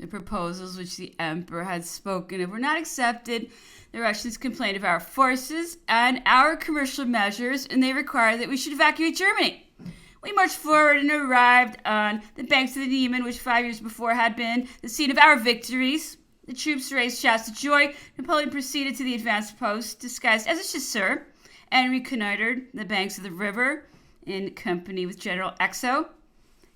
The proposals which the emperor had spoken of were not accepted. The Russians complained of our forces and our commercial measures, and they required that we should evacuate Germany. We marched forward and arrived on the banks of the Niemen, which 5 years before had been the scene of our victories. The troops raised shouts of joy. Napoleon proceeded to the advanced post, disguised as a chasseur, and reconnoitered the banks of the river in company with General Exo.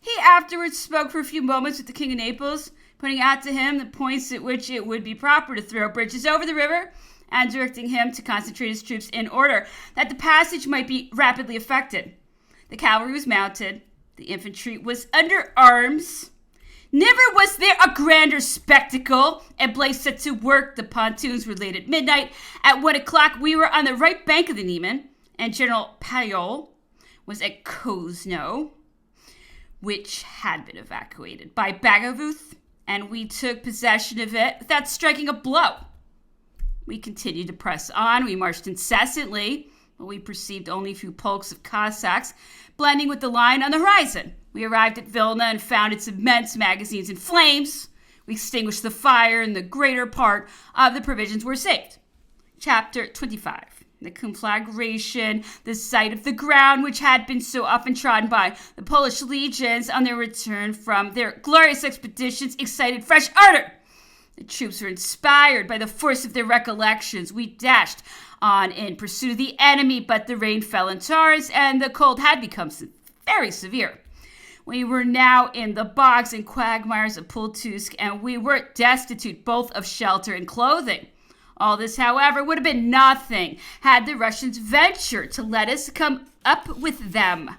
He afterwards spoke for a few moments with the King of Naples, pointing out to him the points at which it would be proper to throw bridges over the river, and directing him to concentrate his troops in order that the passage might be rapidly effected. The cavalry was mounted. The infantry was under arms. Never was there a grander spectacle. And Blaise set to work. The pontoons were laid at midnight. At 1 o'clock, we were on the right bank of the Niemen, and General Payol was at Kozno, which had been evacuated by Bagavuth, and we took possession of it without striking a blow. We continued to press on. We marched incessantly, but we perceived only a few polks of Cossacks blending with the line on the horizon. We arrived at Vilna and found its immense magazines in flames. We extinguished the fire, and the greater part of the provisions were saved. Chapter 25. The conflagration, the sight of the ground which had been so often trodden by the Polish legions on their return from their glorious expeditions, excited fresh ardor. The troops were inspired by the force of their recollections. We dashed on in pursuit of the enemy, but the rain fell in torrents, and the cold had become very severe. We were now in the bogs and quagmires of Pultusk, and we were destitute both of shelter and clothing. All this, however, would have been nothing had the Russians ventured to let us come up with them.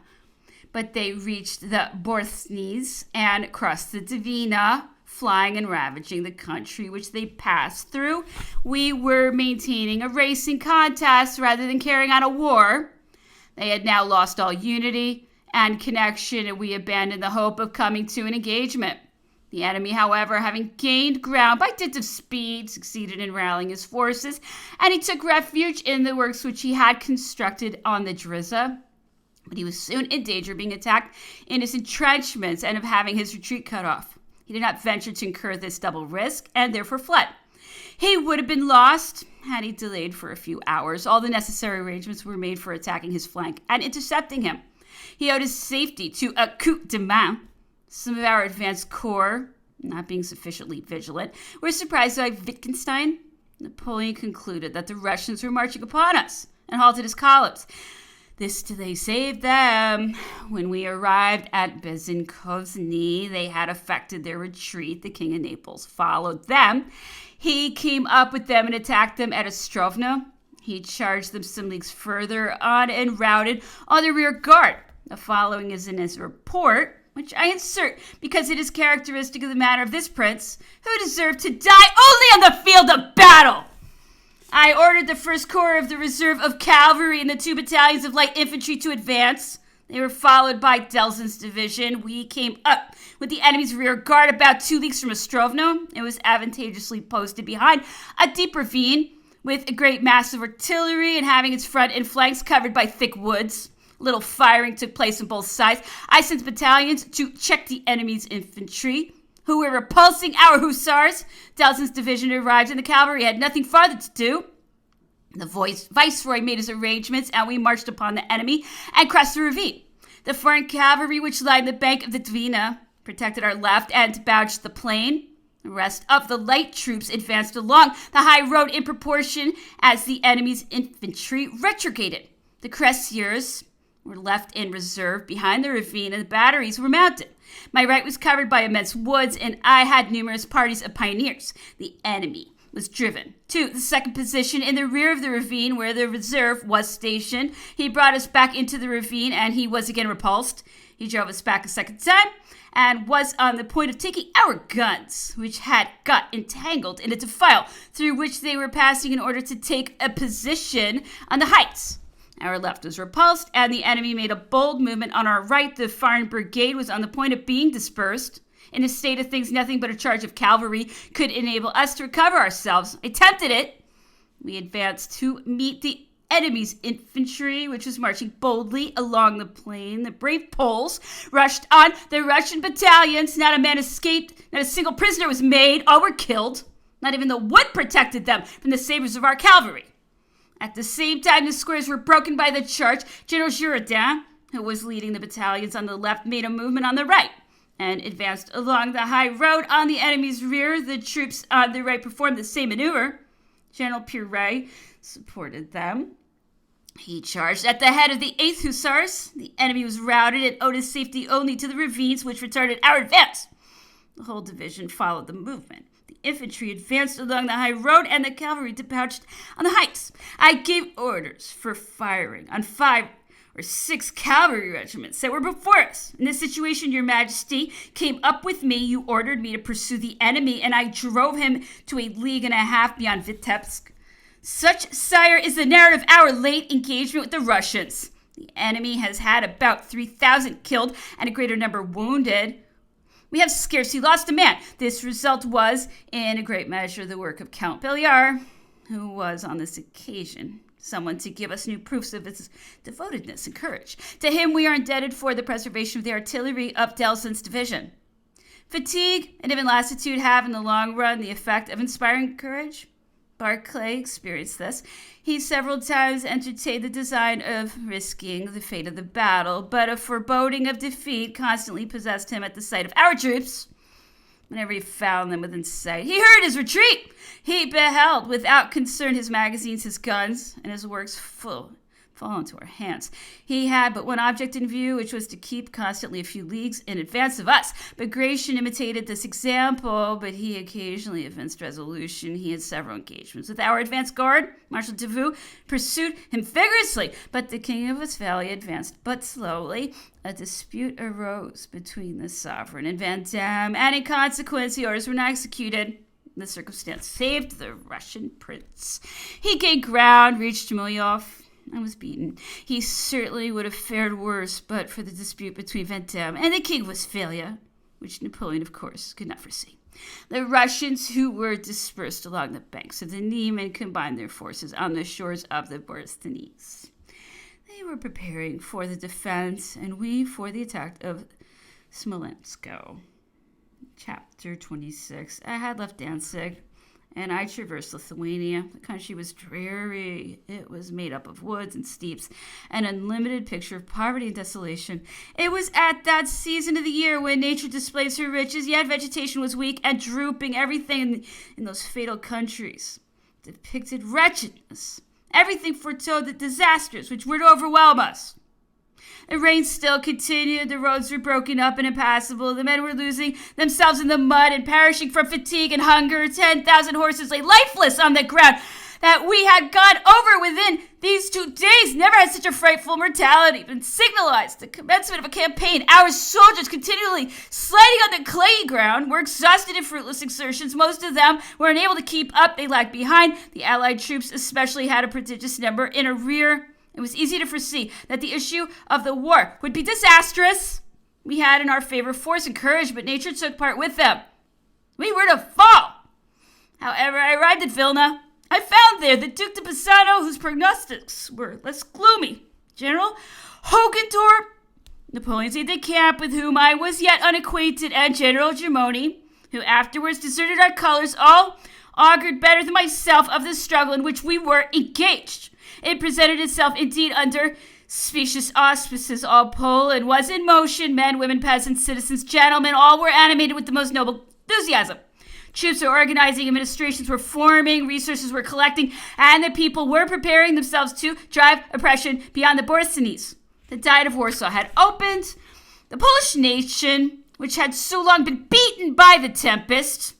But they reached the Borthnies and crossed the Dvina, flying and ravaging the country which they passed through. We were maintaining a racing contest rather than carrying on a war. They had now lost all unity and connection, and we abandoned the hope of coming to an engagement. The enemy, however, having gained ground by dint of speed, succeeded in rallying his forces, and he took refuge in the works which he had constructed on the Drissa. But he was soon in danger of being attacked in his entrenchments and of having his retreat cut off. He did not venture to incur this double risk, and therefore fled. He would have been lost had he delayed for a few hours. All the necessary arrangements were made for attacking his flank and intercepting him. He owed his safety to a coup de main. Some of our advanced corps, not being sufficiently vigilant, were surprised by Wittgenstein. Napoleon concluded that the Russians were marching upon us and halted his columns. This delay saved them. When we arrived at Bezynkovny, they had effected their retreat. The King of Naples followed them. He came up with them and attacked them at Ostrovno. He charged them some leagues further on and routed on the rear guard. The following is in his report, which I insert because it is characteristic of the manner of this prince, who deserved to die only on the field of battle. I ordered the 1st Corps of the Reserve of Cavalry and the 2 battalions of light infantry to advance. They were followed by Delzin's division. We came up with the enemy's rear guard about 2 leagues from Ostrovno. It was advantageously posted behind a deep ravine with a great mass of artillery and having its front and flanks covered by thick woods. Little firing took place on both sides. I sent battalions to check the enemy's infantry, who were repulsing our hussars. Delzin's division arrived, and the cavalry had nothing farther to do. The viceroy made his arrangements, and we marched upon the enemy and crossed the ravine. The foreign cavalry, which lined the bank of the Dvina, protected our left and debouched the plain. The rest of the light troops advanced along the high road in proportion as the enemy's infantry retrograded. The cuirassiers were left in reserve behind the ravine, and the batteries were mounted. My right was covered by immense woods, and I had numerous parties of pioneers. The enemy was driven to the 2nd position in the rear of the ravine where the reserve was stationed. He brought us back into the ravine, and he was again repulsed. He drove us back a second time and was on the point of taking our guns, which had got entangled in a defile through which they were passing in order to take a position on the heights. Our left was repulsed, and the enemy made a bold movement on our right. The foreign brigade was on the point of being dispersed. In a state of things, nothing but a charge of cavalry could enable us to recover ourselves. I attempted it. We advanced to meet the enemy's infantry, which was marching boldly along the plain. The brave Poles rushed on the Russian battalions. Not a man escaped. Not a single prisoner was made. All were killed. Not even the wood protected them from the sabers of our cavalry. At the same time, the squares were broken by the charge. General Girardin, who was leading the battalions on the left, made a movement on the right and advanced along the high road on the enemy's rear. The troops on the right performed the same maneuver. General Piret supported them. He charged at the head of the 8th Hussars. The enemy was routed and owed his safety only to the ravines, which retarded our advance. The whole division followed the movement. The infantry advanced along the high road, and the cavalry debouched on the heights. I gave orders for firing on 5 or 6 cavalry regiments that were before us. In this situation, your majesty came up with me. You ordered me to pursue the enemy, and I drove him to a league and a half beyond Vitebsk. Such, sire, is the narrative of our late engagement with the Russians. The enemy has had about 3,000 killed and a greater number wounded. We have scarcely lost a man. This result was, in a great measure, the work of Count Belliard, who was on this occasion someone to give us new proofs of his devotedness and courage. To him we are indebted for the preservation of the artillery of Delson's division. Fatigue and even lassitude have, in the long run, the effect of inspiring courage. Barclay experienced this. He several times entertained the design of risking the fate of the battle, but a foreboding of defeat constantly possessed him at the sight of our troops. Whenever he found them within sight, he hurried his retreat. He beheld without concern his magazines, his guns, and his works fall into our hands. He had but one object in view, which was to keep constantly a few leagues in advance of us. Bagration imitated this example, but he occasionally evinced resolution. He had several engagements with our advance guard. Marshal Davout pursued him vigorously, but the King of Westphalia advanced but slowly. A dispute arose between the sovereign and Van Damme, and in consequence, the orders were not executed. This circumstance saved the Russian prince. He gained ground, reached Milyov, and was beaten. He certainly would have fared worse but for the dispute between Van Damme and the King of Westphalia, which Napoleon, of course, could not foresee. The Russians, who were dispersed along the banks of the Niemen, combined their forces on the shores of the Borysthenes. They were preparing for the defense, and we for the attack of Smolensk. Chapter 26. I had left Danzig, and I traversed Lithuania. The country was dreary. It was made up of woods and steeps, an unlimited picture of poverty and desolation. It was at that season of the year when nature displays her riches, yet vegetation was weak and drooping. Everything in those fatal countries depicted wretchedness. Everything foretold the disasters which were to overwhelm us. The rain still continued. The roads were broken up and impassable. The men were losing themselves in the mud and perishing from fatigue and hunger. 10,000 horses lay lifeless on the ground that we had gone over within these 2 days. Never had such a frightful mortality been signalized. The commencement of a campaign. Our soldiers, continually sliding on the clayey ground, were exhausted in fruitless exertions. Most of them were unable to keep up. They lagged behind. The Allied troops especially had a prodigious number in a rear. It was easy to foresee that the issue of the war would be disastrous. We had in our favor force and courage, but nature took part with them. We were to fall. However, I arrived at Vilna. I found there the Duc de Bassano, whose prognostics were less gloomy. General Hogentorp, Napoleon's aide-de-camp, with whom I was yet unacquainted, and General Germoni, who afterwards deserted our colors, all augured better than myself of the struggle in which we were engaged. It presented itself indeed under specious auspices. All Poland was in motion. Men, women, peasants, citizens, gentlemen, all were animated with the most noble enthusiasm. Troops were organizing, administrations were forming, resources were collecting, and the people were preparing themselves to drive oppression beyond the Borysthenes. The Diet of Warsaw had opened. The Polish nation, which had so long been beaten by the tempest,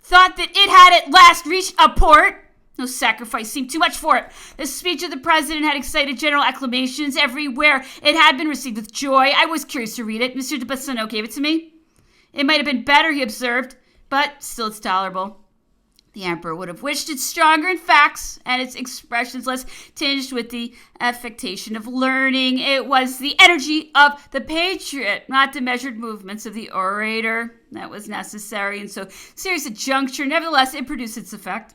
thought that it had at last reached a port. No sacrifice seemed too much for it. The speech of the president had excited general acclamations everywhere. It had been received with joy. I was curious to read it. Monsieur de Bassano gave it to me. It might have been better, he observed, but still it's tolerable. The emperor would have wished it stronger in facts and its expressions less tinged with the affectation of learning. It was the energy of the patriot, not the measured movements of the orator, that was necessary in so serious a juncture. Nevertheless, it produced its effect.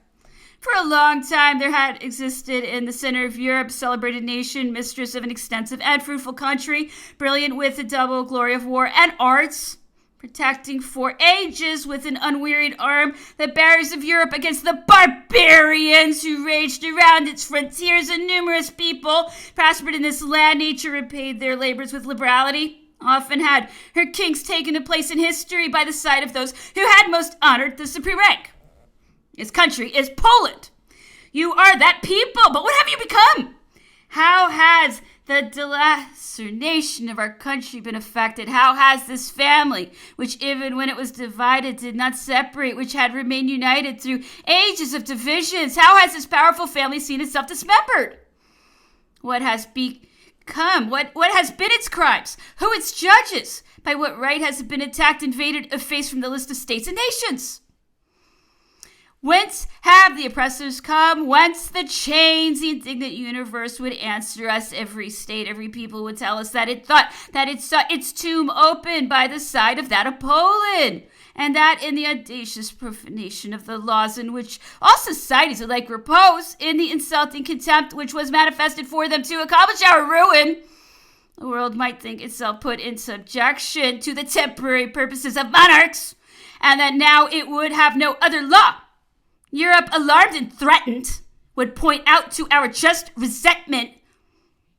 For a long time, there had existed in the center of Europe, celebrated nation, mistress of an extensive and fruitful country, brilliant with the double glory of war and arts, protecting for ages with an unwearied arm the barriers of Europe against the barbarians who raged around its frontiers, and numerous people prospered in this land. Nature repaid their labors with liberality. Often had her kings taken a place in history by the side of those who had most honored the supreme rank. This country is Poland. You are that people, but what have you become? How has the delaceration of our country been affected? How has this family, which even when it was divided did not separate, which had remained united through ages of divisions, how has this powerful family seen itself dismembered? What has become? What has been its crimes? Who its judges? By what right has it been attacked, invaded, effaced from the list of states and nations? Whence have the oppressors come? Whence the chains? The indignant universe would answer us. Every state, every people would tell us that it thought that it saw its tomb open by the side of that of Poland, and that in the audacious profanation of the laws in which all societies alike repose, in the insulting contempt which was manifested for them to accomplish our ruin, the world might think itself put in subjection to the temporary purposes of monarchs, and that now it would have no other law. Europe, alarmed and threatened, would point out to our just resentment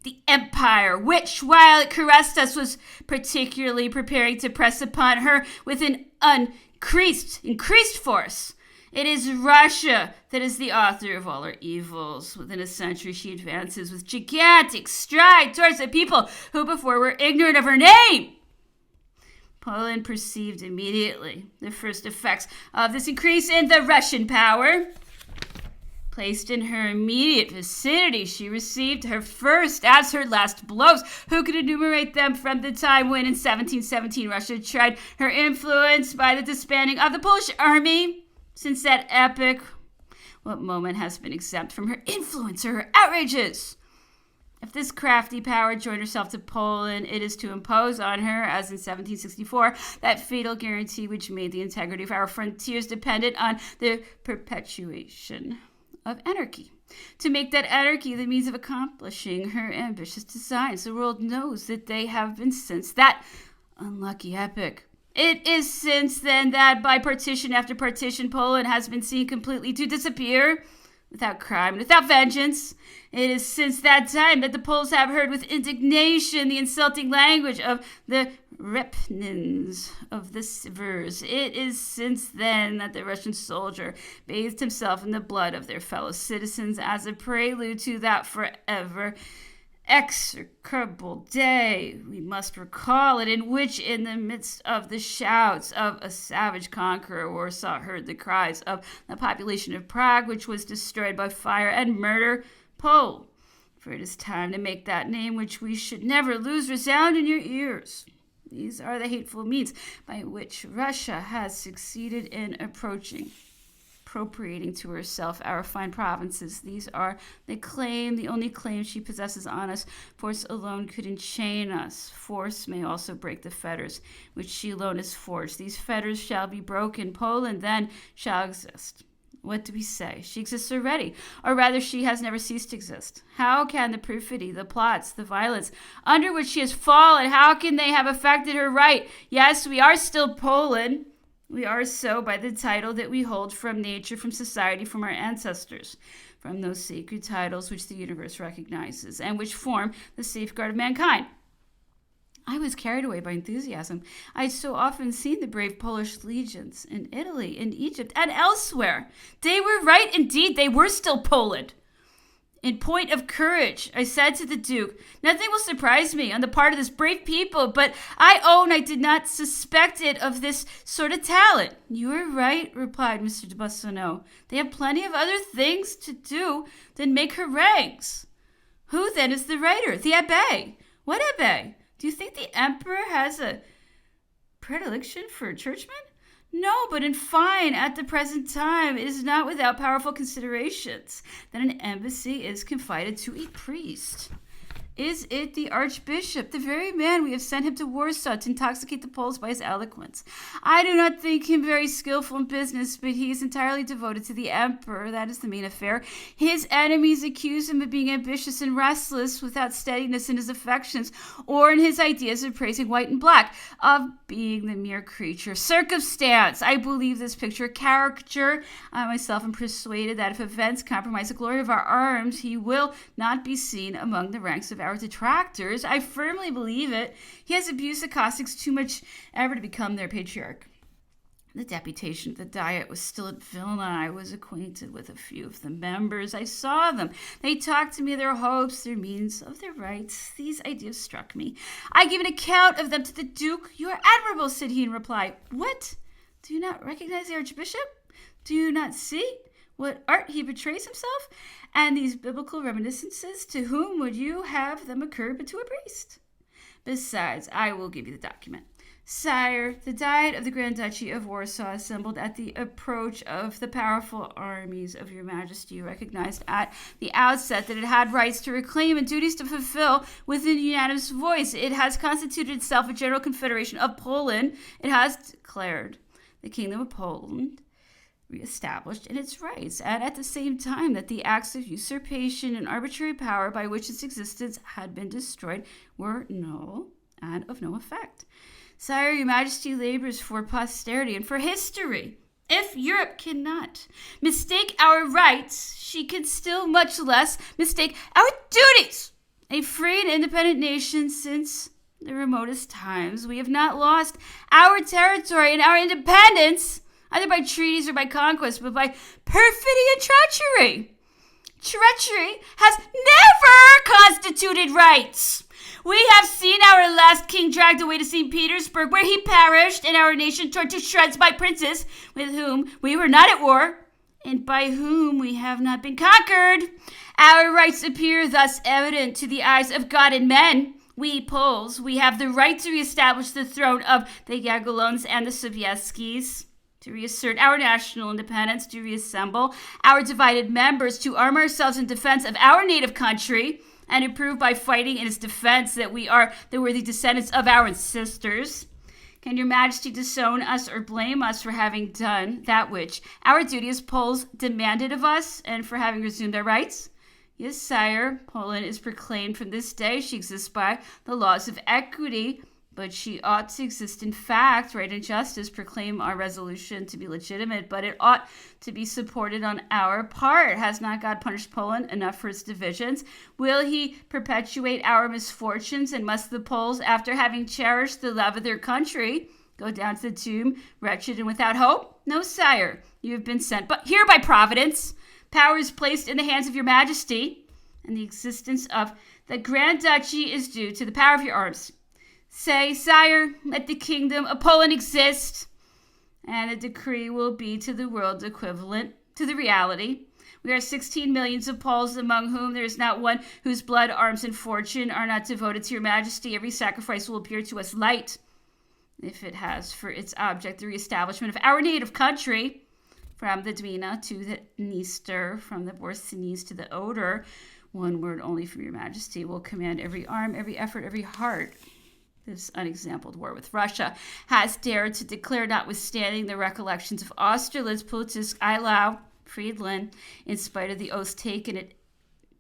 the empire, which, while it caressed us, was particularly preparing to press upon her with an increased force. It is Russia that is the author of all our evils. Within a century, she advances with gigantic stride towards a people who before were ignorant of her name. Poland perceived immediately the first effects of this increase in the Russian power. Placed in her immediate vicinity, she received her first as her last blows. Who could enumerate them from the time when in 1717 Russia tried her influence by the disbanding of the Polish army? Since that epoch, what moment has been exempt from her influence or her outrages? If this crafty power joined herself to Poland, it is to impose on her, as in 1764, that fatal guarantee which made the integrity of our frontiers dependent on the perpetuation of anarchy. To make that anarchy the means of accomplishing her ambitious designs. The world knows that they have been since that unlucky epoch. It is since then that by partition after partition, Poland has been seen completely to disappear, without crime and without vengeance. It is since that time that the Poles have heard with indignation the insulting language of the Repnins, of the Sivers. It is since then that the Russian soldier bathed himself in the blood of their fellow citizens as a prelude to that forever execrable day, we must recall it, in which, in the midst of the shouts of a savage conqueror, Warsaw heard the cries of the population of Prague, which was destroyed by fire and murder. Pole, for it is time to make that name which we should never lose resound in your ears. These are the hateful means by which Russia has succeeded in appropriating to herself our fine provinces. These are the only claim she possesses on us. Force alone could enchain us. Force may also break the fetters which she alone has forged. These fetters shall be broken. Poland then shall exist. What do we say? She exists already, or rather she has never ceased to exist. How can the perfidy, the plots, the violence under which she has fallen, how can they have affected her right? Yes, we are still Poland. We are so by the title that we hold from nature, from society, from our ancestors, from those sacred titles which the universe recognizes and which form the safeguard of mankind. I was carried away by enthusiasm. I had so often seen the brave Polish legions in Italy, in Egypt, and elsewhere. They were right indeed. They were still Poland. In point of courage, I said to the Duke, nothing will surprise me on the part of this brave people, but I own I did not suspect it of this sort of talent. You are right, replied Mr. de Boissonneau. They have plenty of other things to do than make harangues. Who then is the writer? The Abbé. What Abbé? Do you think the Emperor has a predilection for churchmen? No, but in fine, at the present time, it is not without powerful considerations that an embassy is confided to a priest. Is it the Archbishop, the very man we have sent him to Warsaw to intoxicate the Poles by his eloquence? I do not think him very skillful in business, but he is entirely devoted to the Emperor. That is the main affair. His enemies accuse him of being ambitious and restless, without steadiness in his affections, or in his ideas of praising white and black, of being the mere creature circumstance. I believe this picture a caricature. I myself am persuaded that if events compromise the glory of our arms, he will not be seen among the ranks of our detractors. I firmly believe it. He has abused the Cossacks too much ever to become their patriarch. The deputation of the Diet was still at Vilna. I was acquainted with a few of the members. I saw them. They talked to me of their hopes, their means, of their rights. These ideas struck me. I gave an account of them to the Duke. You are admirable, said he in reply. What? Do you not recognize the Archbishop? Do you not see what art he betrays himself? And these biblical reminiscences, to whom would you have them occur but to a priest? Besides, I will give you the document. Sire, the Diet of the Grand Duchy of Warsaw assembled at the approach of the powerful armies of your Majesty, recognized at the outset that it had rights to reclaim and duties to fulfill with an unanimous voice. It has constituted itself a general confederation of Poland. It has declared the Kingdom of Poland reestablished in its rights, and at the same time that the acts of usurpation and arbitrary power by which its existence had been destroyed were null and of no effect. Sire, your Majesty labors for posterity and for history. If Europe cannot mistake our rights, she can still much less mistake our duties. A free and independent nation since the remotest times, we have not lost our territory and our independence, either by treaties or by conquest, but by perfidy and treachery. Treachery has never constituted rights. We have seen our last king dragged away to St. Petersburg, where he perished, and our nation torn to shreds by princes with whom we were not at war, and by whom we have not been conquered. Our rights appear thus evident to the eyes of God and men. We Poles, we have the right to reestablish the throne of the Jagiellons and the Sobieskis, to reassert our national independence, to reassemble our divided members, to arm ourselves in defense of our native country, and to prove by fighting in its defense that we are the worthy descendants of our ancestors. Can your Majesty disown us or blame us for having done that which our duty as Poles demanded of us, and for having resumed our rights? Yes, sire, Poland is proclaimed from this day. She exists by the laws of equity, but she ought to exist in fact. Right and justice proclaim our resolution to be legitimate, but it ought to be supported on our part. Has not God punished Poland enough for its divisions? Will he perpetuate our misfortunes, and must the Poles, after having cherished the love of their country, go down to the tomb wretched and without hope? No, sire, you have been sent but here by Providence. Power is placed in the hands of your Majesty, and the existence of the Grand Duchy is due to the power of your arms. Say, sire, let the kingdom of Poland exist, and the decree will be to the world equivalent to the reality. We are 16 millions of Poles, among whom there is not one whose blood, arms, and fortune are not devoted to your Majesty. Every sacrifice will appear to us light, if it has for its object the reestablishment of our native country, from the Dwina to the Dniester, from the Borysthenes to the Oder. One word only from your Majesty will command every arm, every effort, every heart. This unexampled war with Russia has dared to declare, notwithstanding the recollections of Austerlitz, Pultusk, Eylau, Friedland, in spite of the oaths taken at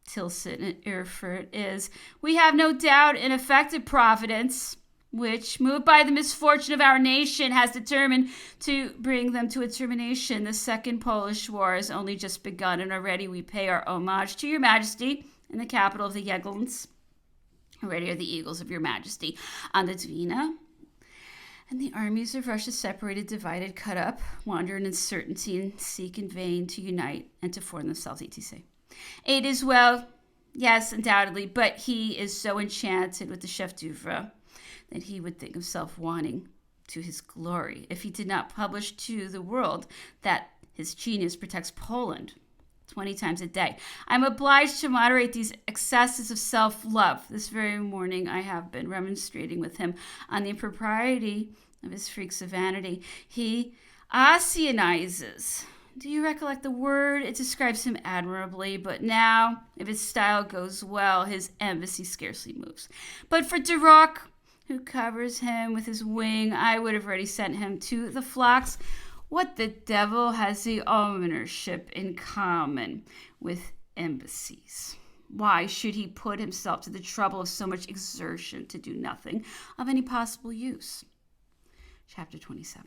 Tilsit and Erfurt, is, we have no doubt, an effective Providence, which, moved by the misfortune of our nation, has determined to bring them to a termination. The Second Polish War has only just begun, and already we pay our homage to your Majesty in the capital of the Jagiellons. Already are the eagles of your Majesty on the Dwina, and the armies of Russia separated, divided, cut up, wander in uncertainty, and seek in vain to unite and to form themselves, etc. It is well, yes, undoubtedly, but he is so enchanted with the chef d'oeuvre that he would think himself wanting to his glory if he did not publish to the world that his genius protects Poland 20 times a day. I'm obliged to moderate these excesses of self-love. This very morning I have been remonstrating with him on the impropriety of his freaks of vanity. He Asianizes Do you recollect the word? It describes him admirably, but now, if his style goes well, his embassy scarcely moves. But for Duroc, who covers him with his wing, I would have already sent him to the flocks. What the devil has the almonership in common with embassies? Why should he put himself to the trouble of so much exertion to do nothing of any possible use? Chapter 27.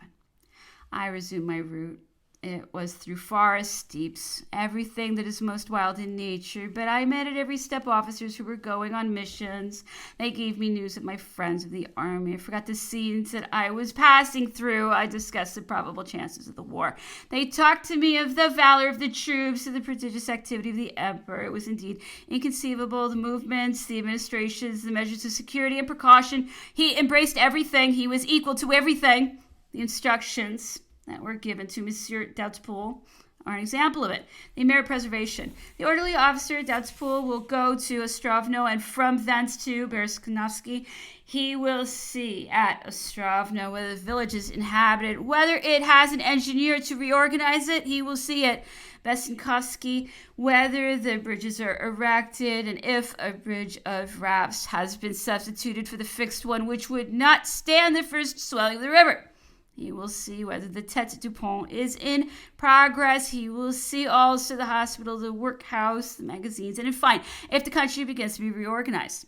I resume my route. It was through forests, steeps, everything that is most wild in nature, but I met at every step officers who were going on missions. They gave me news of my friends of the army. I forgot the scenes that I was passing through. I discussed the probable chances of the war. They talked to me of the valor of the troops, of the prodigious activity of the emperor. It was indeed inconceivable, the movements, the administrations, the measures of security and precaution. He embraced everything. He was equal to everything. The instructions that were given to Monsieur D'Outepoul are an example of it. They merit preservation. The orderly officer, D'Outepoul, will go to Ostrovno and from thence to Berezknovsky. He will see at Ostrovno whether the village is inhabited, whether it has an engineer to reorganize it. He will see at Besinkovsky whether the bridges are erected and if a bridge of rafts has been substituted for the fixed one which would not stand the first swelling of the river. He will see whether the Tête du Pont is in progress. He will see also the hospital, the workhouse, the magazines, and in fine, if the country begins to be reorganized.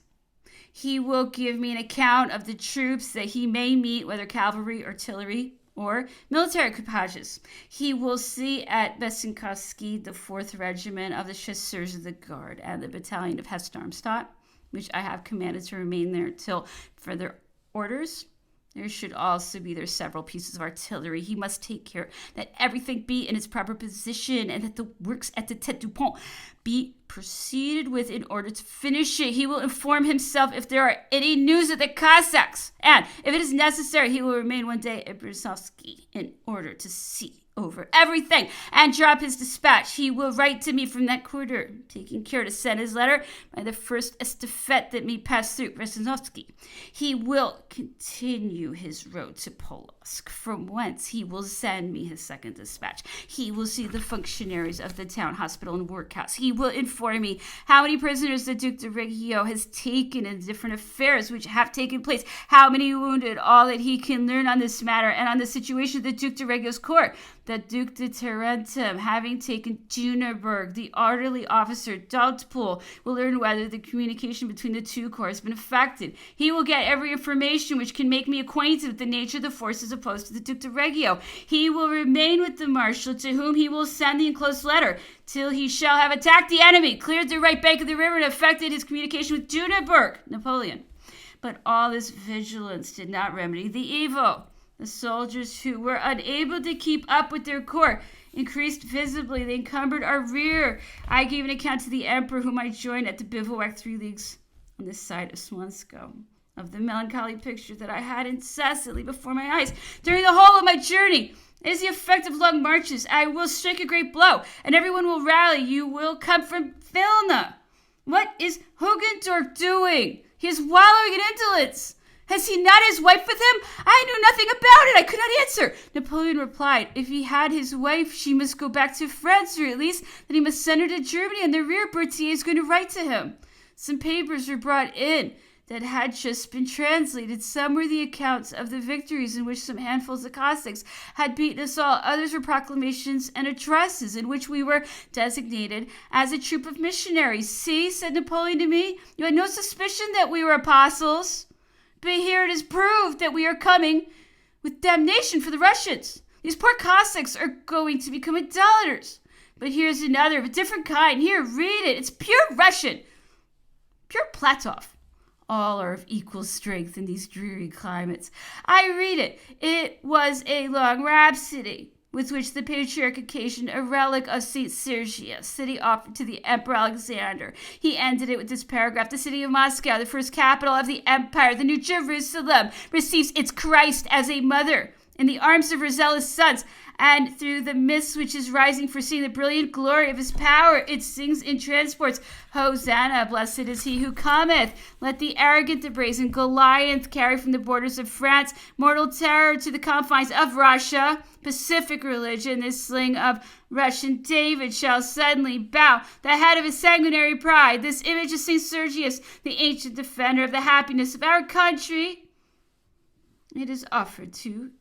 He will give me an account of the troops that he may meet, whether cavalry, artillery, or military equipages. He will see at Besinkovsky the 4th Regiment of the Chasseurs of the Guard and the Battalion of Hesse-Darmstadt, which I have commanded to remain there till further orders. There should also be their several pieces of artillery. He must take care that everything be in its proper position and that the works at the Tête du Pont be proceeded with in order to finish it. He will inform himself if there are any news of the Cossacks, and if it is necessary, he will remain one day at Brusovsky in order to see over everything and drop his dispatch. He will write to me from that quarter, taking care to send his letter by the first estafette that may pass through Brusovsky. He will continue his road to Polotsk, from whence he will send me his second dispatch. He will see the functionaries of the town hospital and workhouse. He will inform me how many prisoners the Duc de Reggio has taken in different affairs which have taken place, how many wounded, all that he can learn on this matter and on the situation of the Duc de Reggio's court. The Duc de Tarentum, having taken Jüneberg, the orderly officer D'Outepoul will learn whether the communication between the two corps has been effected. He will get every information which can make me acquainted with the nature of the forces opposed to the Duc de Reggio. He will remain with the marshal, to whom he will send the enclosed letter, till he shall have attacked the enemy, cleared the right bank of the river, and effected his communication with Jüneberg, Napoleon. But all this vigilance did not remedy the evil. The soldiers who were unable to keep up with their corps increased visibly. They encumbered our rear. I gave an account to the emperor, whom I joined at the bivouac 3 leagues on this side of Swansko, of the melancholy picture that I had incessantly before my eyes during the whole of my journey. It is the effect of long marches. I will strike a great blow, and everyone will rally. You will come from Vilna. What is Hugendorf doing? He is wallowing in indolence. Has he not his wife with him? I knew nothing about it. I could not answer. Napoleon replied, if he had his wife, she must go back to France, or at least that he must send her to Germany, and the rear Berthier is going to write to him. Some papers were brought in that had just been translated. Some were the accounts of the victories in which some handfuls of Cossacks had beaten us all. Others were proclamations and addresses in which we were designated as a troop of missionaries. See, said Napoleon to me, you had no suspicion that we were apostles. But here it is proved that we are coming with damnation for the Russians. These poor Cossacks are going to become idolaters. But here's another of a different kind. Here, read it. It's pure Russian. Pure Platov. All are of equal strength in these dreary climates. I read it. It was a long rhapsody with which the patriarch occasioned a relic of St. Sergius that he offered to the Emperor Alexander. He ended it with this paragraph. The city of Moscow, the first capital of the empire, the New Jerusalem, receives its Christ as a mother in the arms of her zealous sons. and through the mist which is rising, foreseeing the brilliant glory of his power, it sings in transports, Hosanna, blessed is he who cometh. Let the arrogant, the brazen Goliath carry from the borders of France mortal terror to the confines of Russia. Pacific religion, this sling of Russian David shall suddenly bow the head of his sanguinary pride. This image of St. Sergius, the ancient defender of the happiness of our country, it is offered to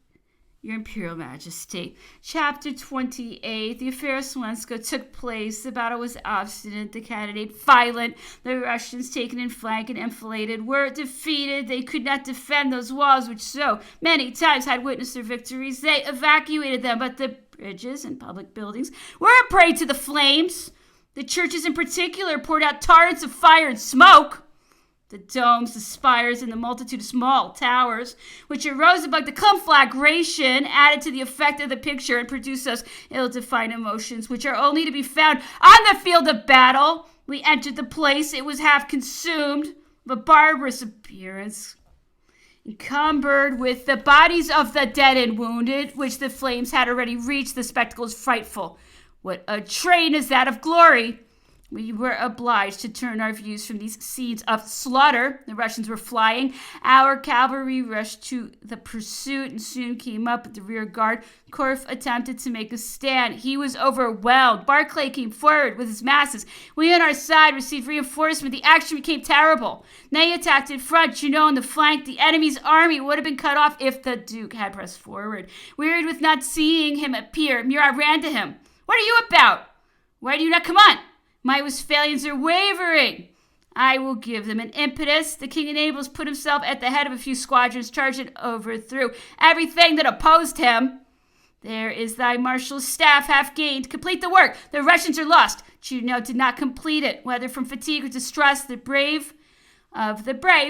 your Imperial Majesty. Chapter 28. The affair of Smolensk took place. The battle was obstinate, the candidate violent. The Russians, taken in flank and enfiladed, were defeated. They could not defend those walls which so many times had witnessed their victories. They evacuated them, but the bridges and public buildings were a prey to the flames. The churches in particular poured out torrents of fire and smoke. The domes, the spires, and the multitude of small towers, which arose above the conflagration, added to the effect of the picture and produced those ill-defined emotions which are only to be found on the field of battle. We entered the place. It was half consumed, of a barbarous appearance, encumbered with the bodies of the dead and wounded, which the flames had already reached. The spectacle is frightful. What a train is that of glory! We were obliged to turn our views from these scenes of slaughter. The Russians were flying. Our cavalry rushed to the pursuit and soon came up with the rear guard. Korff attempted to make a stand. He was overwhelmed. Barclay came forward with his masses. We on our side received reinforcement. The action became terrible. Ney attacked in front, Junot on the flank. The enemy's army would have been cut off if the Duke had pressed forward. Wearied with not seeing him appear, Murat ran to him. "What are you about? Why do you not come on? My Westphalians are wavering. I will give them an impetus." The king of Naples put himself at the head of a few squadrons, charged and overthrew everything that opposed him. "There is thy marshal's staff half gained. Complete the work. The Russians are lost." Junot did not complete it. Whether from fatigue or distress, the brave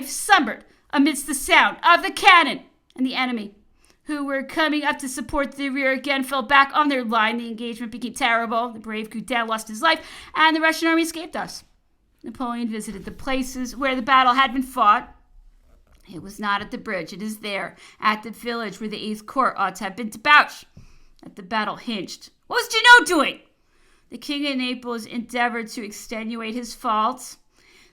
slumbered amidst the sound of the cannon, and the enemy, who were coming up to support the rear, again fell back on their line. The engagement became terrible. The brave Gudin lost his life, and the Russian army escaped us. Napoleon visited the places where the battle had been fought. It was not at the bridge. It is there, at the village where the 8th Corps ought to have been debauched, that the battle hinged. What was Junot doing? The king of Naples endeavored to extenuate his faults.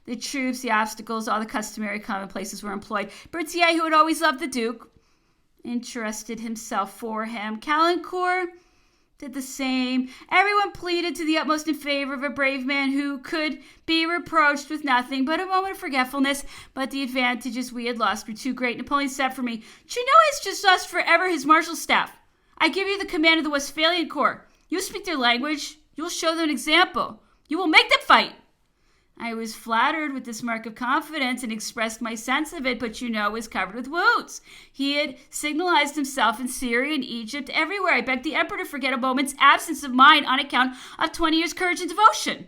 The troops, the obstacles, all the customary commonplaces were employed. Berthier, who had always loved the Duke, interested himself for him. Caulaincourt did the same. Everyone pleaded to the utmost in favor of a brave man who could be reproached with nothing but a moment of forgetfulness. But the advantages we had lost were too great. Napoleon said for me, "Junot has just lost forever his marshal's staff. I give you the command of the Westphalian Corps. You speak their language. You will show them an example. You will make them fight." I was flattered with this mark of confidence and expressed my sense of it, but Junot was covered with wounds. He had signalized himself in Syria and Egypt, everywhere. I begged the emperor to forget a moment's absence of mind on account of 20 years' courage and devotion.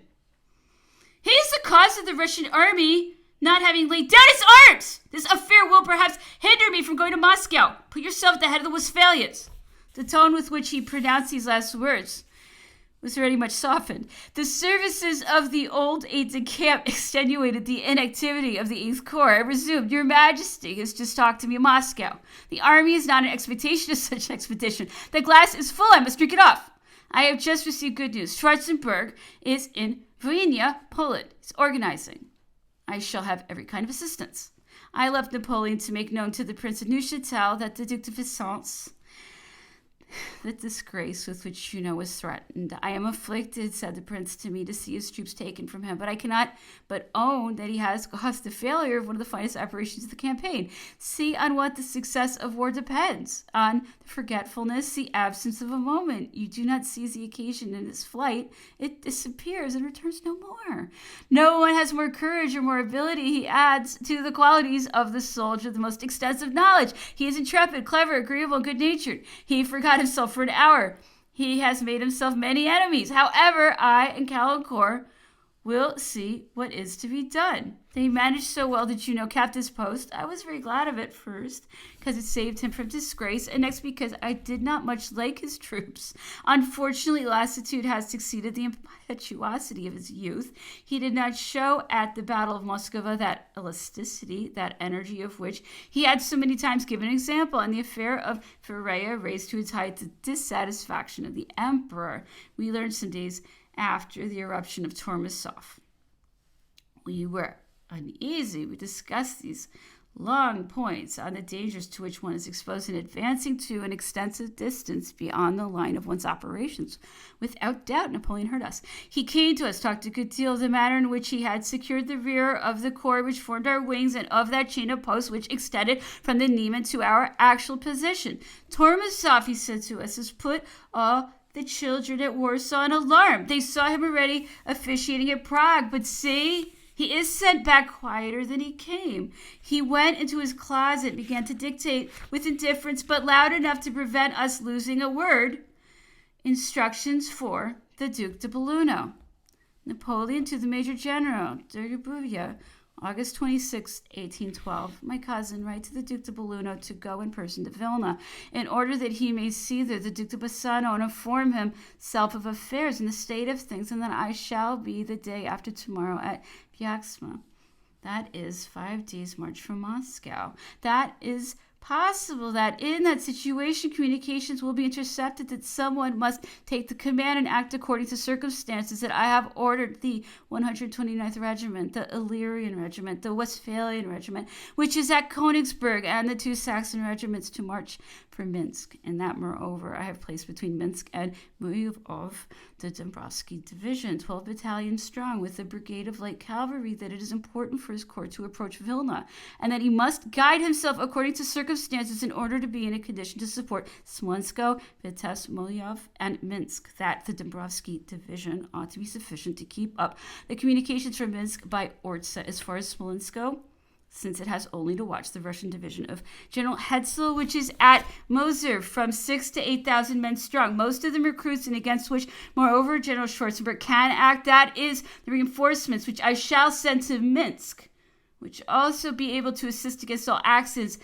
He is the cause of the Russian army not having laid down its arms. This affair will perhaps hinder me from going to Moscow. Put yourself at the head of the Westphalians. The tone with which he pronounced these last words was already much softened. The services of the old aide-de-camp extenuated the inactivity of the 8th Corps. I resumed, "Your Majesty has just talked to me in Moscow. The army is not in expectation of such an expedition. The glass is full. I must drink it off. I have just received good news. Schwarzenberg is in Volhynia, Poland. He's organizing. I shall have every kind of assistance." I left Napoleon to make known to the Prince of Neuchâtel that the Duc de Vicence, the disgrace with which Junot was threatened. "I am afflicted," said the prince to me, "to see his troops taken from him, but I cannot but own that he has caused the failure of one of the finest operations of the campaign. See on what the success of war depends. On the forgetfulness, the absence of a moment. You do not seize the occasion in its flight. It disappears and returns no more. No one has more courage or more ability. He adds to the qualities of the soldier the most extensive knowledge. He is intrepid, clever, agreeable, and good-natured. He forgot himself for an hour. He has made himself many enemies. However, I and Caulaincourt will see what is to be done." They managed so well that Juno kept his post. I was very glad of it first, because it saved him from disgrace, and next because I did not much like his troops. Unfortunately, lassitude has succeeded the impetuosity of his youth. He did not show at the Battle of Moskova that elasticity, that energy of which he had so many times given example, and the affair of Feria raised to its height the dissatisfaction of the emperor. We learned some days after the eruption of Tormasov. We were uneasy. We discussed these long points on the dangers to which one is exposed in advancing to an extensive distance beyond the line of one's operations. Without doubt, Napoleon heard us. He came to us, talked a good deal of the manner in which he had secured the rear of the corps which formed our wings and of that chain of posts which extended from the Niemen to our actual position. Tormasov, he said to us, has put all the children at Warsaw in alarm. They saw him already officiating at Prague, but see, he is sent back quieter than he came. He went into his closet and began to dictate with indifference, but loud enough to prevent us losing a word. Instructions for the Duc de Belluno. Napoleon to the Major General de Bouvier, August 26, 1812. My cousin, write to the Duc de Belluno to go in person to Vilna, in order that he may see there the Duc de Bassano and inform himself of affairs and the state of things, and that I shall be the day after tomorrow at Vyaksma. That is 5 days' march from Moscow. That is possible that in that situation communications will be intercepted, that someone must take the command and act according to circumstances, that I have ordered the 129th Regiment, the Illyrian Regiment, the Westphalian Regiment, which is at Königsberg, and the 2 Saxon regiments to march for Minsk, and that, moreover, I have placed between Minsk and Muyov the Dombrowski Division, 12 battalions strong, with a brigade of light cavalry, that it is important for his corps to approach Vilna, and that he must guide himself according to circumstances in order to be in a condition to support Smolensko, Vitebsk, Muyov, and Minsk, that the Dombrowski Division ought to be sufficient to keep up the communications from Minsk by Ortsa as far as Smolensko, since it has only to watch the Russian division of General Hetzel, which is at Moser, from 6,000 to 8,000 men strong, most of them recruits, and against which, moreover, General Schwarzenberg can act. That is the reinforcements which I shall send to Minsk, which also be able to assist against all accidents,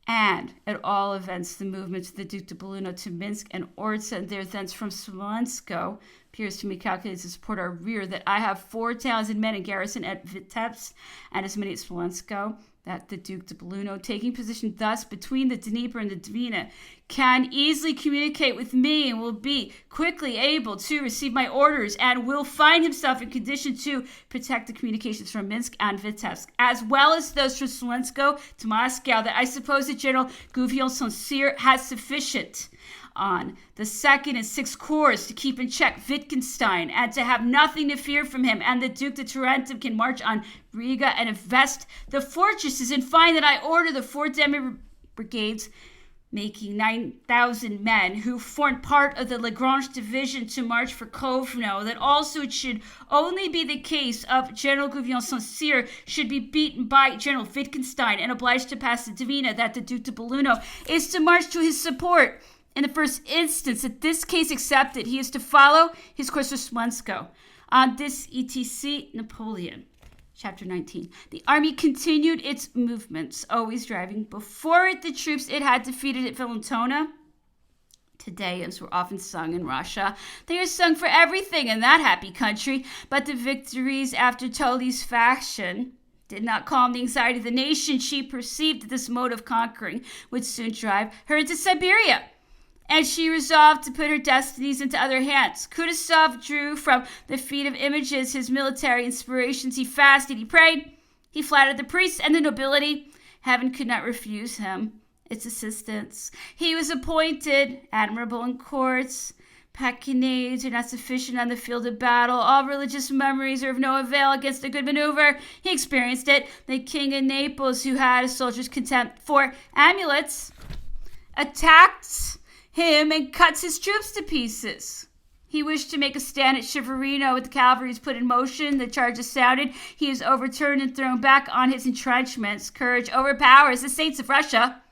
and, at all events, the movements of the Duc de Belluno to Minsk and Ortsa, and there thence from Smolensko, appears to me calculated to support our rear, that I have 4,000 men in garrison at Vitebsk, and as many at Smolensko, that the Duc de Belluno, taking position thus between the Dnieper and the Dwina, can easily communicate with me and will be quickly able to receive my orders and will find himself in condition to protect the communications from Minsk and Vitebsk, as well as those from Smolensko to Moscow, that I suppose that General Gouvion-Saint-Cyr has sufficient on the 2nd and 6th Corps to keep in check Wittgenstein and to have nothing to fear from him, and the Duke de Tarentum can march on Riga and invest the fortresses, and find that I order the 4 demi brigades, making 9,000 men, who formed part of the Lagrange division, to march for Kovno, that also it should only be the case of General Gouvion-Saint-Cyr should be beaten by General Wittgenstein and obliged to pass the Dvina, that the Duc de Belluno is to march to his support. In the first instance, that this case accepted, he is to follow his course to Smolensko. On this etc. Napoleon. Chapter 19. The army continued its movements, always driving before it the troops it had defeated at Villantona. Tedayums were often sung in Russia. They are sung for everything in that happy country, but the victories after Tolly's fashion did not calm the anxiety of the nation. She perceived that this mode of conquering would soon drive her into Siberia, and she resolved to put her destinies into other hands. Kutuzov drew from the feet of images his military inspirations. He fasted, he prayed, he flattered the priests and the nobility. Heaven could not refuse him its assistance. He was appointed admirable in courts. Pechinades are not sufficient on the field of battle. All religious memories are of no avail against a good maneuver. He experienced it. The king of Naples, who had a soldier's contempt for amulets, attacked him and cuts his troops to pieces. He wished to make a stand at Chiverino with the cavalry is put in motion. The charge is sounded. He is overturned and thrown back on his entrenchments. Courage overpowers the saints of Russia.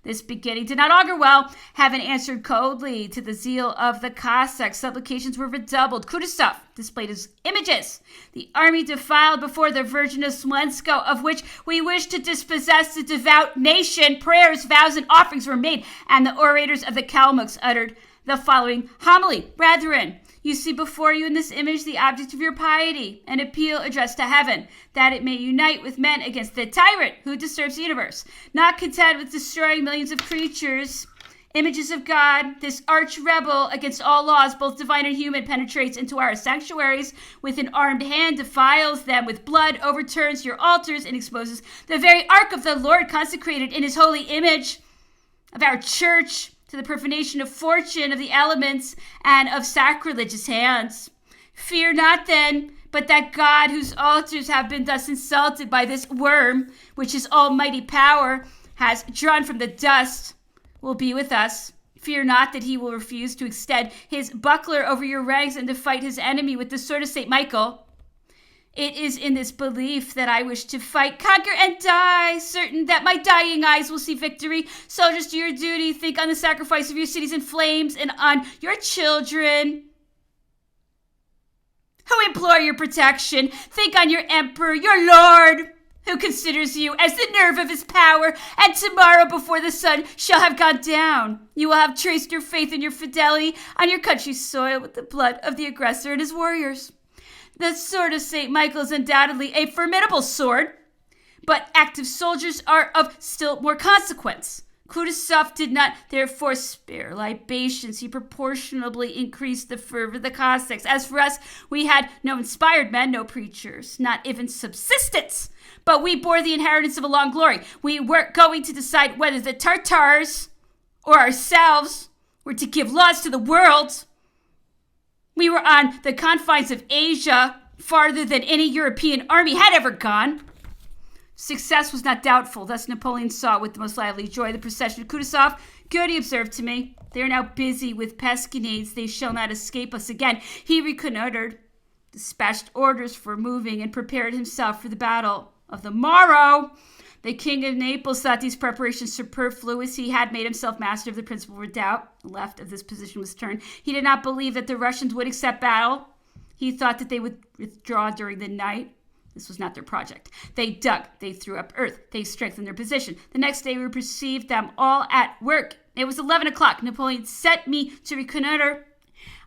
This beginning did not augur well. Having answered coldly to the zeal of the Cossacks, supplications were redoubled. Kutuzov displayed his images. The army defiled before the Virgin of Smolensk, of which we wish to dispossess the devout nation. Prayers, vows, and offerings were made, and the orators of the Kalmucks uttered the following homily. Brethren, you see before you in this image the object of your piety, an appeal addressed to heaven, that it may unite with men against the tyrant who disturbs the universe. Not content with destroying millions of creatures, images of God, this arch rebel against all laws, both divine and human, penetrates into our sanctuaries with an armed hand, defiles them with blood, overturns your altars, and exposes the very ark of the Lord consecrated in his holy image of our church to the profanation of fortune, of the elements, and of sacrilegious hands. Fear not then, but that God, whose altars have been thus insulted by this worm, which his almighty power has drawn from the dust, will be with us. Fear not that he will refuse to extend his buckler over your ranks and to fight his enemy with the sword of St. Michael. It is in this belief that I wish to fight, conquer, and die, certain that my dying eyes will see victory. Soldiers, do your duty. Think on the sacrifice of your cities in flames and on your children who implore your protection. Think on your emperor, your lord, who considers you as the nerve of his power, and tomorrow before the sun shall have gone down, you will have traced your faith and your fidelity on your country's soil with the blood of the aggressor and his warriors. The sword of St. Michael is undoubtedly a formidable sword, but active soldiers are of still more consequence. Kutuzov did not therefore spare libations. He proportionably increased the fervor of the Cossacks. As for us, we had no inspired men, no preachers, not even subsistence, but we bore the inheritance of a long glory. We were going to decide whether the Tartars or ourselves were to give laws to the world. We were on the confines of Asia, farther than any European army had ever gone. Success was not doubtful. Thus Napoleon saw with the most lively joy the procession of Kutuzov. Good, he observed to me. They are now busy with pescinades. They shall not escape us again. He reconnoitered, dispatched orders for moving, and prepared himself for the battle of the morrow. The King of Naples thought these preparations superfluous. He had made himself master of the principal redoubt. The left of this position was turned. He did not believe that the Russians would accept battle. He thought that they would withdraw during the night. This was not their project. They dug. They threw up earth. They strengthened their position. The next day we perceived them all at work. It was 11 o'clock. Napoleon sent me to reconnoiter.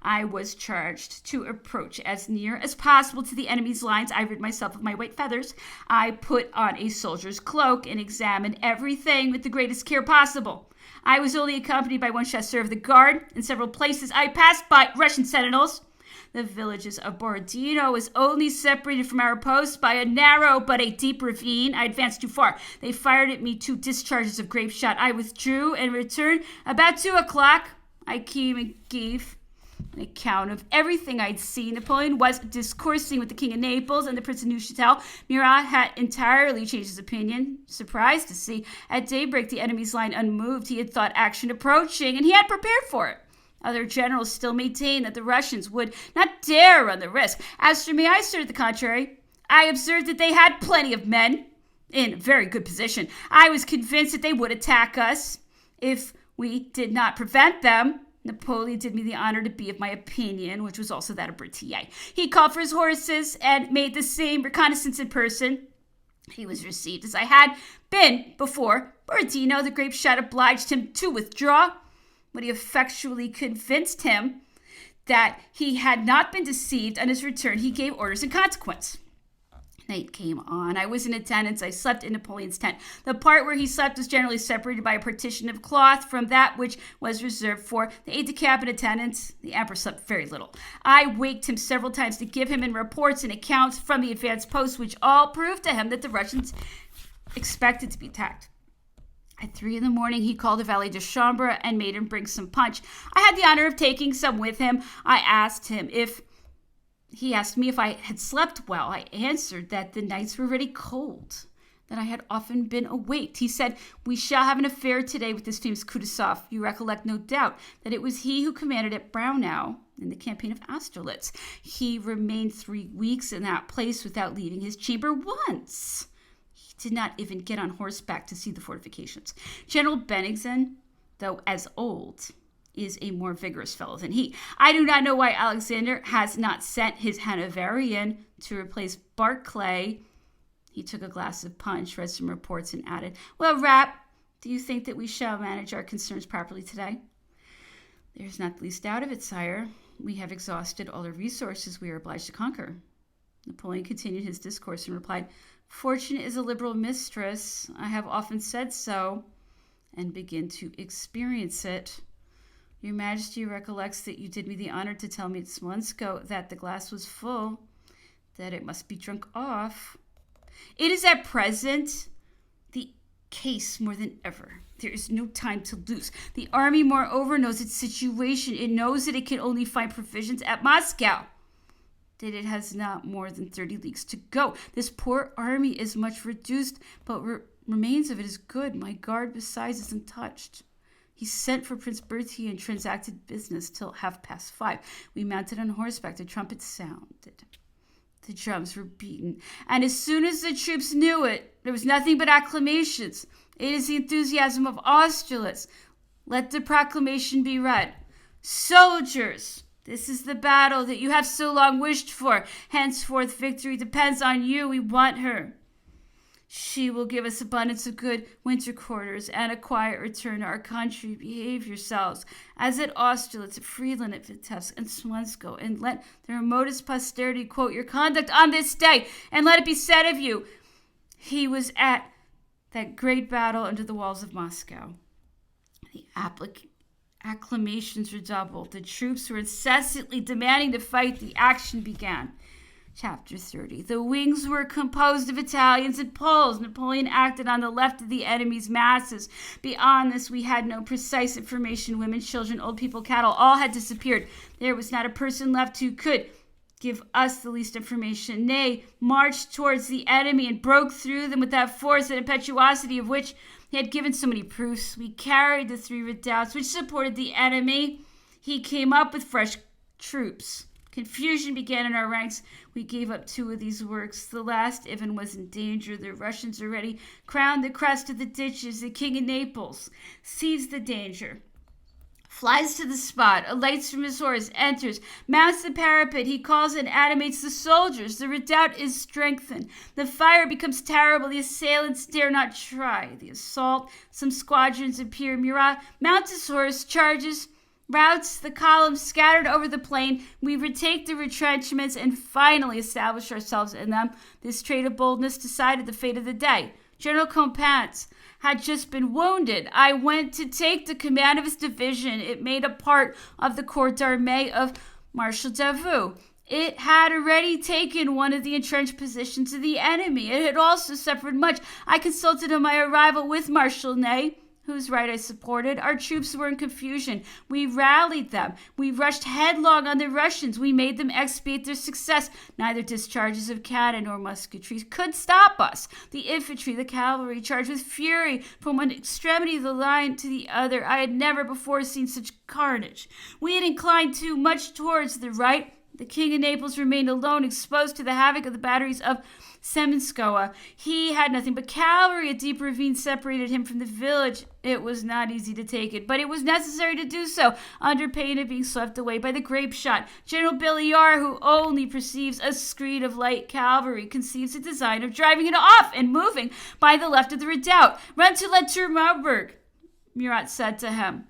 I was charged to approach as near as possible to the enemy's lines. I rid myself of my white feathers. I put on a soldier's cloak and examined everything with the greatest care possible. I was only accompanied by one chasseur of the guard. In several places I passed by Russian sentinels. The villages of Borodino was only separated from our post by a narrow but a deep ravine. I advanced too far. They fired at me 2 discharges of grape shot. I withdrew and returned. About 2 o'clock, I came and gave an account of everything I'd seen. Napoleon was discoursing with the King of Naples and the Prince of Neuchâtel. Murat had entirely changed his opinion. Surprised to see at daybreak the enemy's line unmoved. He had thought action approaching, and he had prepared for it. Other generals still maintained that the Russians would not dare run the risk. As for me, I asserted the contrary. I observed that they had plenty of men in very good position. I was convinced that they would attack us if we did not prevent them. Napoleon did me the honor to be of my opinion, which was also that of Berthier. He called for his horses and made the same reconnaissance in person. He was received as I had been before. Borodino, the grape shot, obliged him to withdraw, but he effectually convinced him that he had not been deceived. On his return, he gave orders in consequence. Night came on. I was in attendance. I slept in Napoleon's tent. The part where he slept was generally separated by a partition of cloth from that which was reserved for the aide-de-camp and attendants. The emperor slept very little. I waked him several times to give him in reports and accounts from the advanced posts, which all proved to him that the Russians expected to be attacked. At 3 a.m, he called the valet de chambre and made him bring some punch. I had the honor of taking some with him. He asked me if I had slept well. I answered that the nights were very cold, that I had often been awaked. He said, "We shall have an affair today with this famous Kutuzov. You recollect, no doubt, that it was he who commanded at Braunau in the campaign of Austerlitz. He remained 3 weeks in that place without leaving his chamber once. He did not even get on horseback to see the fortifications. General Bennigsen, though as old, is a more vigorous fellow than he. I do not know why Alexander has not sent his Hanoverian to replace Barclay. He took a glass of punch, read some reports, and added, well, Rapp, do you think that we shall manage our concerns properly today? There's not the least doubt of it, sire. We have exhausted all the resources we are obliged to conquer. Napoleon continued his discourse and replied, fortune is a liberal mistress. I have often said so, and begin to experience it. Your Majesty recollects that you did me the honor to tell me at Smolensk that the glass was full, that it must be drunk off. It is at present the case more than ever. There is no time to lose. The army, moreover, knows its situation. It knows that it can only find provisions at Moscow, that it has not more than 30 leagues to go. This poor army is much reduced, but remains of it is good. My guard, besides, is untouched. He sent for Prince Berthier and transacted business till 5:30. We mounted on horseback. The trumpets sounded. The drums were beaten. And as soon as the troops knew it, there was nothing but acclamations. It is the enthusiasm of Austerlitz. Let the proclamation be read. Soldiers, this is the battle that you have so long wished for. Henceforth, victory depends on you. We want her. She will give us abundance of good winter quarters and a quiet return to our country. Behave yourselves, as at Austerlitz, at Friedland, at Vitebsk, and Smolensk, and let the remotest posterity quote your conduct on this day, and let it be said of you, he was at that great battle under the walls of Moscow. The acclamations redoubled. The troops were incessantly demanding to fight. The action began. Chapter 30. The wings were composed of Italians and Poles. Napoleon acted on the left of the enemy's masses. Beyond this, we had no precise information. Women, children, old people, cattle, all had disappeared. There was not a person left who could give us the least information. Ney marched towards the enemy and broke through them with that force and impetuosity of which he had given so many proofs. We carried the 3 redoubts which supported the enemy. He came up with fresh troops. Confusion began in our ranks. We gave up 2 of these works. The last even was in danger. The Russians already crowned the crest of the ditches. The king of Naples sees the danger, flies to the spot, alights from his horse, enters, mounts the parapet. He calls and animates the soldiers. The redoubt is strengthened. The fire becomes terrible. The assailants dare not try the assault. Some squadrons appear. Murat mounts his horse, charges, routes the columns scattered over the plain. We retake the retrenchments and finally establish ourselves in them. This trait of boldness decided the fate of the day. General Companz had just been wounded. I went to take the command of his division. It made a part of the corps d'armée of Marshal Davout. It had already taken one of the entrenched positions of the enemy. It had also suffered much. I consulted on my arrival with Marshal Ney, whose right I supported. Our troops were in confusion. We rallied them. We rushed headlong on the Russians. We made them expiate their success. Neither discharges of cannon nor musketry could stop us. The infantry, the cavalry, charged with fury from one extremity of the line to the other. I had never before seen such carnage. We had inclined too much towards the right. The king of Naples remained alone, exposed to the havoc of the batteries of Semenskoe. He had nothing but cavalry. A deep ravine separated him from the village. It was not easy to take it, but it was necessary to do so, under pain of being swept away by the grape shot. General Belliard, who only perceives a screed of light cavalry, conceives a design of driving it off and moving by the left of the redoubt. Run to La Tour-Maubourg, Murat said to him.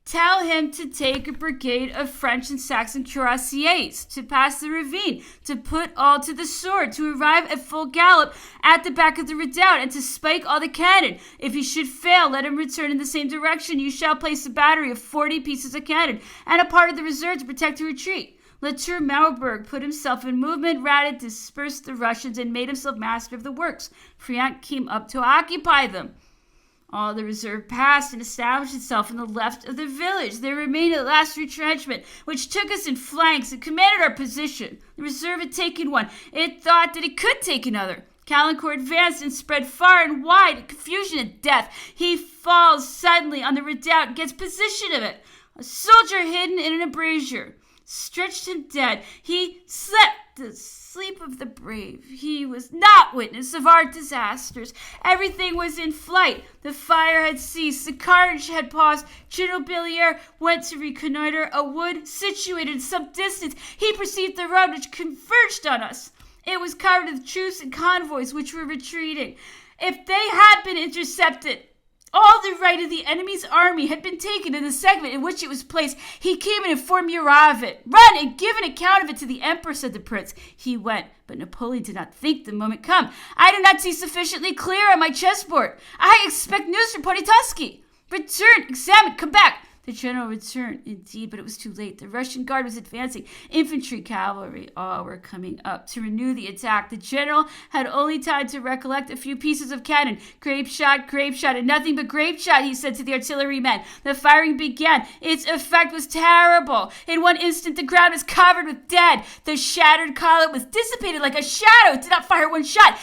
Tell him to take a brigade of French and Saxon cuirassiers, to pass the ravine, to put all to the sword, to arrive at full gallop at the back of the redoubt, and to spike all the cannon. If he should fail, let him return in the same direction. You shall place a battery of 40 pieces of cannon, and a part of the reserve to protect the retreat. La Tour-Maubourg put himself in movement, routed, dispersed the Russians, and made himself master of the works. Friant came up to occupy them. All the reserve passed and established itself on the left of the village. There remained a last retrenchment, which took us in flanks and commanded our position. The reserve had taken one. It thought that it could take another. Caulaincourt advanced and spread far and wide in confusion and death. He falls suddenly on the redoubt and gets possession of it. A soldier hidden in an embrasure stretched him dead. He slept Sleep of the brave. He was not witness of our disasters. Everything was in flight. The fire had ceased. The carnage had paused. General Billier went to reconnoiter a wood situated some distance. He perceived the road which converged on us. It was covered with troops and convoys which were retreating. If they had been intercepted, all the right of the enemy's army had been taken in the segment in which it was placed. He came and informed Murat of it. Run and give an account of it to the emperor, said the prince. He went, but Napoleon did not think the moment come. I do not see sufficiently clear on my chessboard. I expect news from Poniatowski. Return, examine, come back. The general returned, indeed, but it was too late. The Russian guard was advancing. Infantry, cavalry, all were coming up to renew the attack. The general had only time to recollect a few pieces of cannon. Grape shot, and nothing but grape shot, he said to the artillerymen. The firing began. Its effect was terrible. In one instant, the ground was covered with dead. The shattered column was dissipated like a shadow. It did not fire one shot.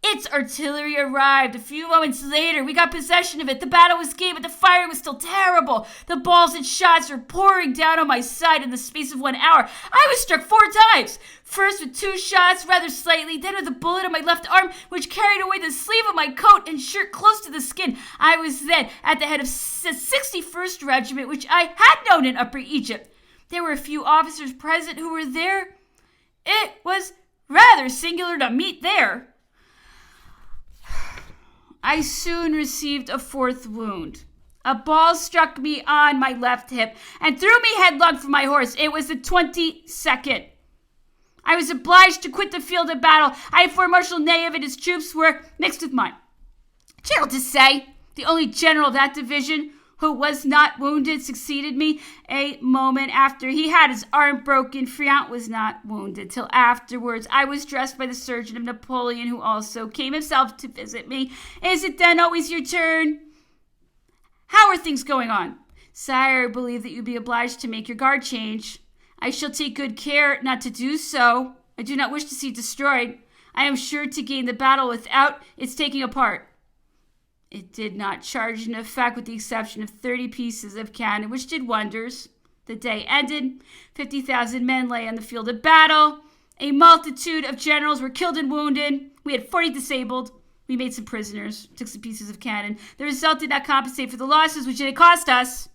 Its artillery arrived. A few moments later, we got possession of it. The battle was gained, but the firing was still terrible. The balls and shots were pouring down on my side in the space of 1 hour. I was struck 4 times. First with 2 shots, rather slightly, then with a bullet on my left arm, which carried away the sleeve of my coat and shirt close to the skin. I was then at the head of the 61st Regiment, which I had known in Upper Egypt. There were a few officers present who were there. It was rather singular to meet there. I soon received a 4th wound. A ball struck me on my left hip and threw me headlong from my horse. It was the 22nd. I was obliged to quit the field of battle. I informed Marshal Ney and his troops were mixed with mine. General Desaix, the only general of that division who was not wounded, succeeded me a moment after. He had his arm broken. Friant was not wounded till afterwards. I was dressed by the surgeon of Napoleon, who also came himself to visit me. Is it then always your turn? How are things going on? Sire, I believe that you'd be obliged to make your guard change. I shall take good care not to do so. I do not wish to see it destroyed. I am sure to gain the battle without its taking apart. It did not charge in effect with the exception of 30 pieces of cannon, which did wonders. The day ended. 50,000 men lay on the field of battle. A multitude of generals were killed and wounded. We had 40 disabled. We made some prisoners, took some pieces of cannon. The result did not compensate for the losses which it had cost us.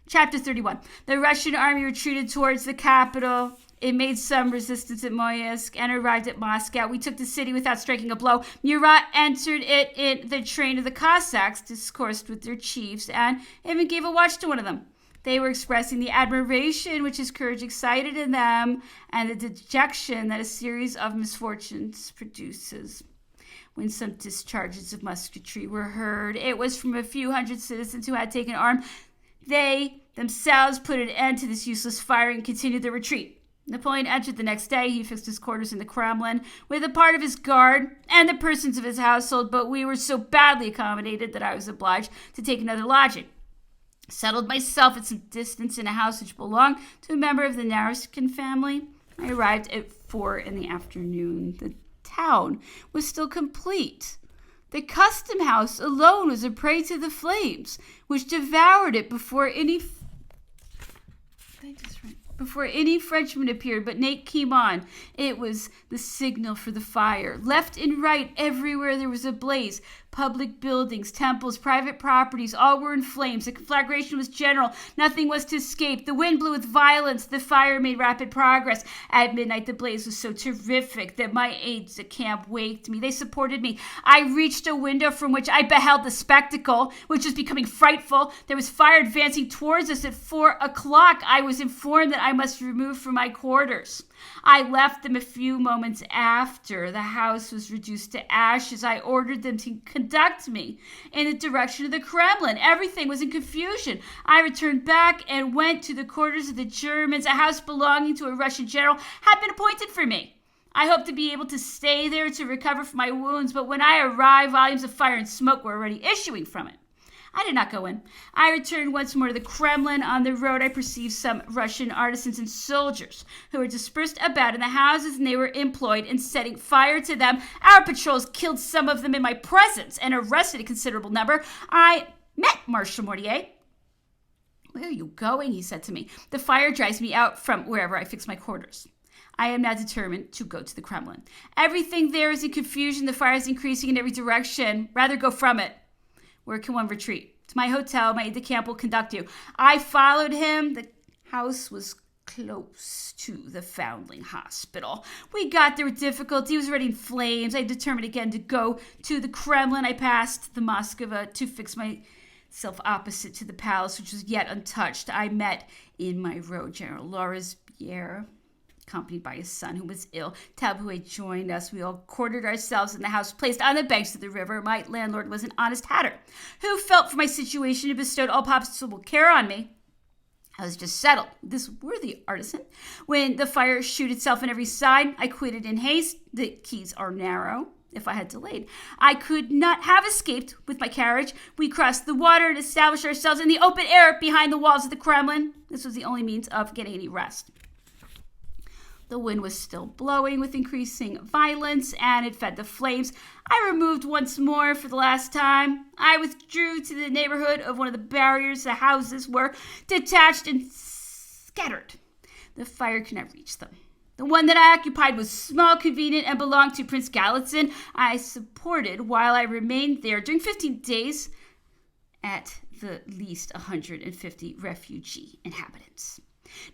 Chapter 31. The Russian army retreated towards the capital. It made some resistance at Moysk and arrived at Moscow. We took the city without striking a blow. Murat entered it in the train of the Cossacks, discoursed with their chiefs, and even gave a watch to one of them. They were expressing the admiration which his courage excited in them and the dejection that a series of misfortunes produces. When some discharges of musketry were heard, it was from a few hundred citizens who had taken arm. They themselves put an end to this useless firing and continued their retreat. Napoleon entered the next day. He fixed his quarters in the Kremlin with a part of his guard and the persons of his household, but we were so badly accommodated that I was obliged to take another lodging. Settled myself at some distance in a house which belonged to a member of the Nariskin family. I arrived at 4 p.m. The town was still complete. The custom house alone was a prey to the flames, which devoured it before any Frenchman appeared, but Nate came on. It was the signal for the fire. Left and right, everywhere there was a blaze. Public buildings, temples, private properties, all were in flames. The conflagration was general. Nothing was to escape. The wind blew with violence. The fire made rapid progress. At midnight, the blaze was so terrific that my aides-de-camp waked me. They supported me. I reached a window from which I beheld the spectacle, which was becoming frightful. There was fire advancing towards us at 4 o'clock. I was informed that I must remove from my quarters. I left them a few moments after. The house was reduced to ashes. I ordered them to conduct me in the direction of the Kremlin. Everything was in confusion. I returned back and went to the quarters of the Germans. A house belonging to a Russian general had been appointed for me. I hoped to be able to stay there to recover from my wounds, but when I arrived, volumes of fire and smoke were already issuing from it. I did not go in. I returned once more to the Kremlin. On the road, I perceived some Russian artisans and soldiers who were dispersed about in the houses, and they were employed in setting fire to them. Our patrols killed some of them in my presence and arrested a considerable number. I met Marshal Mortier. "Where are you going?" he said to me. "The fire drives me out from wherever I fix my quarters." I am now determined to go to the Kremlin. Everything there is in confusion. The fire is increasing in every direction. Rather go from it. Where can one retreat? To my hotel. My aide-de-camp will conduct you. I followed him. The house was close to the Foundling Hospital. We got there with difficulty. It was already in flames. I determined again to go to the Kremlin. I passed the Moskva to fix myself opposite to the palace, which was yet untouched. I met in my road General Lorasbier, accompanied by his son, who was ill. Tabouet joined us. We all quartered ourselves in the house placed on the banks of the river. My landlord was an honest hatter, who felt for my situation and bestowed all possible care on me. I was just settled with this worthy artisan when the fire shoot itself on every side. I quitted in haste. The quays are narrow. If I had delayed, I could not have escaped with my carriage. We crossed the water and established ourselves in the open air behind the walls of the Kremlin. This was the only means of getting any rest. The wind was still blowing with increasing violence, and it fed the flames. I removed once more for the last time. I withdrew to the neighborhood of one of the barriers. The houses were detached and scattered. The fire could not reach them. The one that I occupied was small, convenient, and belonged to Prince Galitzin. I supported, while I remained there during 15 days, at the least 150 refugee inhabitants.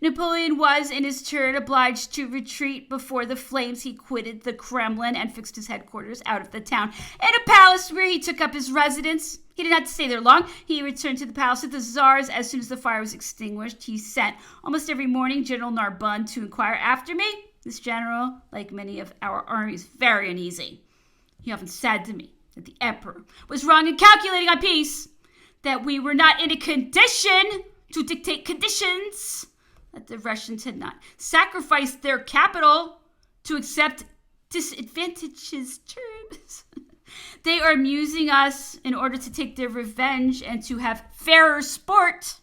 Napoleon was, in his turn, obliged to retreat before the flames. He quitted the Kremlin and fixed his headquarters out of the town in a palace where he took up his residence. He did not stay there long. He returned to the palace of the Tsars as soon as the fire was extinguished. He sent almost every morning General Narbonne to inquire after me. This general, like many of our armies, very uneasy. He often said to me that the emperor was wrong in calculating on peace, that we were not in a condition to dictate conditions, that the Russians had not sacrificed their capital to accept disadvantageous terms. They are amusing us in order to take their revenge and to have fairer sport.